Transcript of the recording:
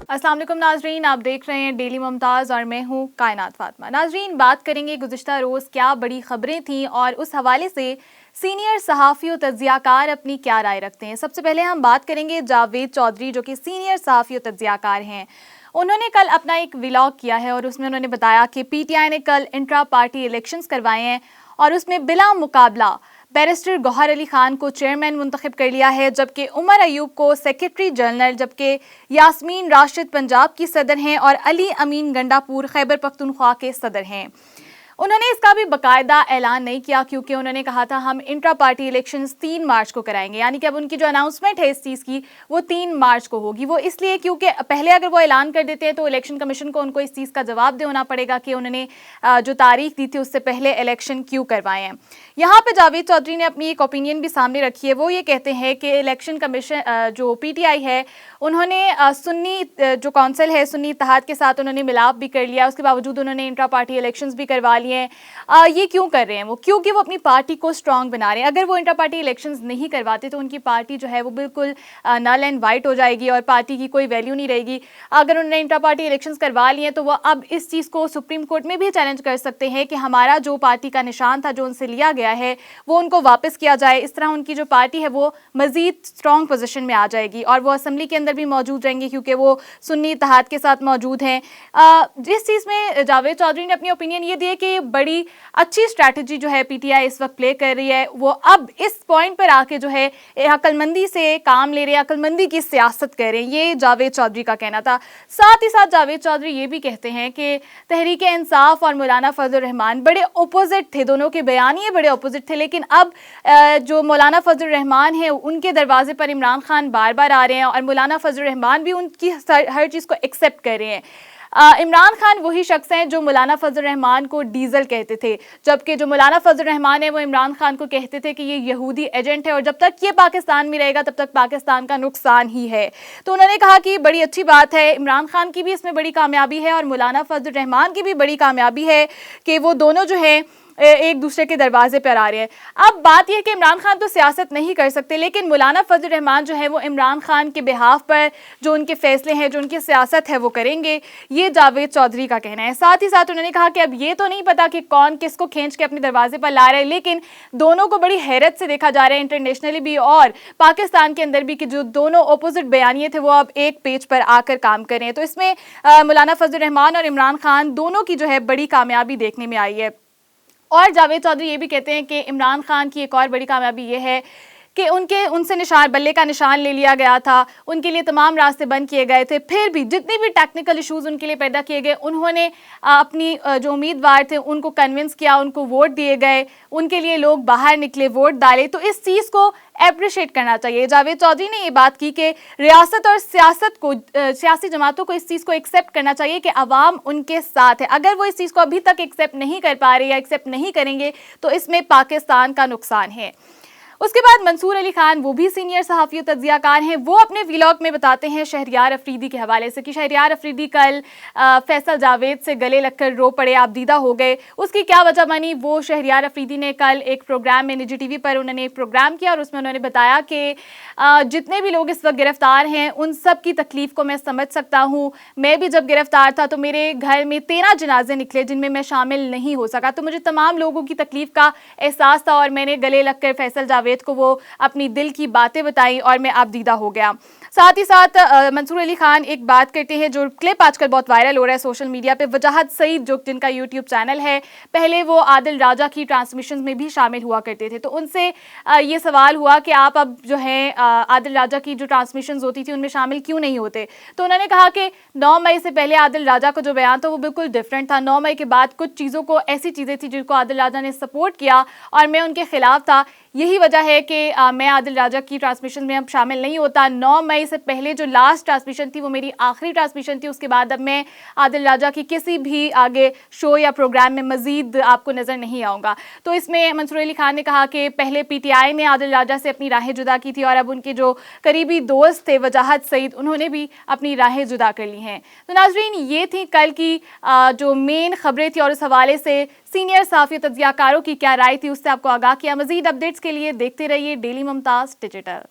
अस्सलाम वालेकुम नाजरीन, आप देख रहे हैं डेली मुमताज़ और मैं हूँ कायनात फातिमा। नाजरीन, बात करेंगे गुज़िश्ता रोज़ क्या बड़ी खबरें थीं और उस हवाले से सीनियर सहाफ़ी और तज्ज़ियाकार अपनी क्या राय रखते हैं। सबसे पहले हम बात करेंगे जावेद चौधरी, जो कि सीनियर सहाफ़ी और तज्ज़ियाकार हैं। उन्होंने कल अपना एक व्लॉग किया है और उसमें उन्होंने बताया कि पीटीआई ने कल इंट्रा पार्टी इलेक्शंस करवाए हैं और उसमें बिला मुकाबला बैरिस्टर गौहर अली खान को चेयरमैन मुंतखब कर लिया है, जबकि उमर अयूब को सेक्रेटरी जनरल, जबकि यास्मीन राशिद पंजाब की सदर हैं और अली अमीन गंडापुर खैबर पख्तूनख्वा के सदर हैं। उन्होंने इसका भी बाकायदा ऐलान नहीं किया क्योंकि उन्होंने कहा था हम इंट्रा पार्टी इलेक्शंस 3 मार्च को कराएंगे, यानी कि अब उनकी जो अनाउंसमेंट है इस चीज़ की वो 3 मार्च को होगी। वो इसलिए क्योंकि पहले अगर वो ऐलान कर देते हैं तो इलेक्शन कमीशन को उनको इस चीज़ का जवाब देना पड़ेगा कि उन्होंने जो तारीख दी थी उससे पहले इलेक्शन क्यों करवाए हैं। यहाँ पर जावेद चौधरी ने अपनी एक ओपिनियन भी सामने रखी है। वो ये कहते हैं कि इलेक्शन कमीशन जो PTI है उन्होंने सुन्नी जो काउंसिल है सुन्नी इत्तेहाद के साथ उन्होंने मिलाप भी कर लिया, उसके बावजूद उन्होंने इंट्रा पार्टी इलेक्शंस भी करवा लिए हैं। ये क्यों कर रहे हैं वो? क्योंकि वो अपनी पार्टी को स्ट्रांग बना रहे हैं। अगर वो इंट्रा पार्टी इलेक्शंस नहीं करवाते तो उनकी पार्टी जो है वो बिल्कुल नल एंड वाइट हो जाएगी और पार्टी की कोई वैल्यू नहीं रहेगी। अगर उन्होंने इंट्रा पार्टी इलेक्शंस करवा लिए तो वो अब इस चीज़ को सुप्रीम कोर्ट में भी चैलेंज कर सकते हैं कि हमारा जो पार्टी का निशान था जो उनसे लिया गया है वो उनको वापस किया जाए। इस तरह उनकी जो पार्टी है वो मज़ीद स्ट्रॉन्ग पोजीशन में आ जाएगी और वो असम्बली के अंदर भी मौजूद रहेंगे क्योंकि वो सुन्नी इत्तेहाद के साथ मौजूद हैं। जिस चीज़ में जावेद चौधरी ने अपनी ओपिनियन ये दी है कि बड़ी अच्छी स्ट्रैटेजी जो है PTI इस वक्त प्ले कर रही है, वो अब इस पॉइंट पर आके जो है अक्लमंदी से काम ले रहे हैं, अक्लमंदी की सियासत कर रहे हैं। ये जावेद चौधरी का कहना था। साथ ही साथ जावेद चौधरी ये भी कहते हैं कि तहरीक इंसाफ और मौलाना फजल रहमान बड़े अपोजिट थे, दोनों के बयानिए बड़े अपोजिट थे, लेकिन अब जो मौलाना फजल रहमान है उनके दरवाजे पर इमरान खान बार बार आ रहे हैं और मौलाना फजल रहमान भी उनकी हर चीज़ को एक्सेप्ट कर रहे हैं। इमरान खान वही शख्स हैं जो मौलाना फजल रहमान को डीजल कहते थे, जबकि जो मौलाना फजल रहमान है वो इमरान खान को कहते थे कि ये यहूदी एजेंट है और जब तक ये पाकिस्तान में रहेगा तब तक पाकिस्तान का नुकसान ही है। तो उन्होंने कहा कि बड़ी अच्छी बात है, इमरान खान की भी इसमें बड़ी कामयाबी है और मौलाना फजल रहमान की भी बड़ी कामयाबी है कि वो दोनों जो है एक दूसरे के दरवाजे पर आ रहे हैं। अब बात यह है कि इमरान खान तो सियासत नहीं कर सकते, लेकिन मौलाना फजल रहमान जो है वो इमरान खान के बिहाफ पर जो उनके फैसले हैं, जो उनकी सियासत है वो करेंगे। ये जावेद चौधरी का कहना है। साथ ही साथ उन्होंने कहा कि अब ये तो नहीं पता कि कौन किसको खींच के अपने दरवाजे पर ला रहे हैं, लेकिन दोनों को बड़ी हैरत से देखा जा रहा है इंटरनेशनली भी और पाकिस्तान के अंदर भी कि जो दोनों अपोजिट बयानिए थे वो अब एक पेज पर आकर काम करें। तो इसमें मौलाना फजल रहमान और इमरान खान दोनों की जो है बड़ी कामयाबी देखने में आई है। और जावेद चौधरी ये भी कहते हैं कि इमरान खान की एक और बड़ी कामयाबी ये है कि उनसे निशान बल्ले का निशान ले लिया गया था, उनके लिए तमाम रास्ते बंद किए गए थे, फिर भी जितने भी टेक्निकल इश्यूज उनके लिए पैदा किए गए उन्होंने अपनी जो उम्मीदवार थे उनको कन्विंस किया, उनको वोट दिए गए, उनके लिए लोग बाहर निकले, वोट डाले। तो इस चीज़ को अप्रिशिएट करना चाहिए। जावेद चौधरी ने ये बात की कि रियासत और सियासत को सियासी जमातों को इस चीज़ को एक्सेप्ट करना चाहिए कि अवाम उनके साथ है। अगर वो इस चीज़ को अभी तक एक्सेप्ट नहीं कर पा रहे या एक्सेप्ट नहीं करेंगे तो इसमें पाकिस्तान का नुकसान है। उसके बाद मंसूर अली खान, वो भी सीनियर सहाफ़ी तज्ज़ियाकार हैं, वो अपने व्लॉग में बताते हैं शहरियार अफरीदी के हवाले से कि शहरियार अफरीदी कल फैसल जावेद से गले लगकर रो पड़े, आप दीदा हो गए। उसकी क्या वजह बनी? वो शहरियार अफरीदी ने कल एक प्रोग्राम में निजी TV पर उन्होंने एक प्रोग्राम किया और उसमें उन्होंने बताया कि जितने भी लोग इस वक्त गिरफ्तार हैं उन सब की तकलीफ़ को मैं समझ सकता हूँ। मैं भी जब गिरफ्तार था तो मेरे घर में 13 जनाजे निकले जिनमें मैं शामिल नहीं हो सका, तो मुझे तमाम लोगों की तकलीफ़ का एहसास था और मैंने गले लगकर फैसल जावेद को वो अपनी दिल की बातें बताई और मैं आपदीदा हो गया। साथ ही साथ मंसूर अली खान एक बात करते हैं जो क्लिप आजकल बहुत वायरल हो रहा है सोशल मीडिया पे। वजाहत सईद जो जिनका यूट्यूब चैनल है, पहले वो आदिल राजा की ट्रांसमिशन में भी शामिल हुआ करते थे, तो उनसे ये सवाल हुआ कि आप अब जो है आदिल राजा की जो ट्रांसमिशन होती थी उनमें शामिल क्यों नहीं होते। तो उन्होंने कहा कि 9 मई से पहले आदिल राजा का जो बयान था वो बिल्कुल डिफरेंट था। 9 मई के बाद कुछ चीज़ों को ऐसी चीज़ें थी जिनको आदिल राजा ने सपोर्ट किया और मैं उनके खिलाफ था। यही वजह है कि मैं आदिल राजा की ट्रांसमिशन में अब शामिल नहीं होता। 9 मई से पहले जो लास्ट ट्रांसमिशन थी वो मेरी आखिरी ट्रांसमिशन थी, उसके बाद अब मैं आदिल राजा की किसी भी आगे शो या प्रोग्राम में मज़ीद आपको नज़र नहीं आऊँगा। तो इसमें मंसूर अली खान ने कहा कि पहले PTI ने आदिल राजा से अपनी राहें जुदा की थी और अब उनके जो करीबी दोस्त थे वजाहत सईद, उन्होंने भी अपनी राहें जुदा कर ली हैं। तो नाजरीन, ये थी कल की जो मेन खबरें थी और उस हवाले से सीनियर सहाफ़ी तज्ज़ियाकारों की क्या राय थी उससे आपको आगाह किया। मज़ीद अपडेट्स के लिए देखते रहिए डेली मुमताज़ डिजिटल।